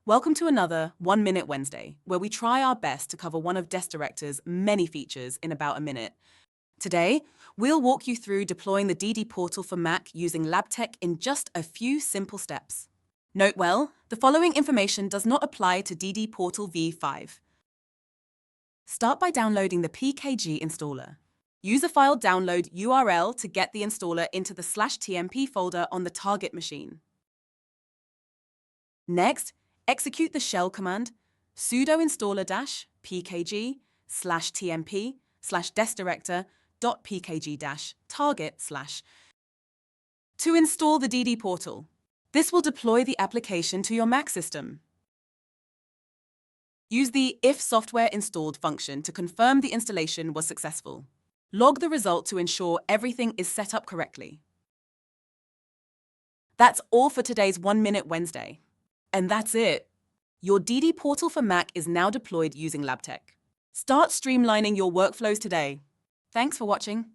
Welcome to another 1 Minute Wednesday, where we try our best to cover one of Desk Director's many features in about a minute. Today, we'll walk you through deploying the DD portal for Mac using LabTech in just a few simple steps. Note well, the following information does not apply to DD Portal v5. Start by downloading the PKG installer. Use the file download URL to get the installer into the /tmp folder on the target machine. Next, execute the shell command sudo installer -pkg /tmp /deskdirector.pkg -target/ to install the DD portal. This will deploy the application to your Mac system. Use the If Software Installed function to confirm the installation was successful. Log the result to ensure everything is set up correctly. That's all for today's 1 Minute Wednesday. And that's it. Your DD portal for Mac is now deployed using LabTech. Start streamlining your workflows today. Thanks for watching.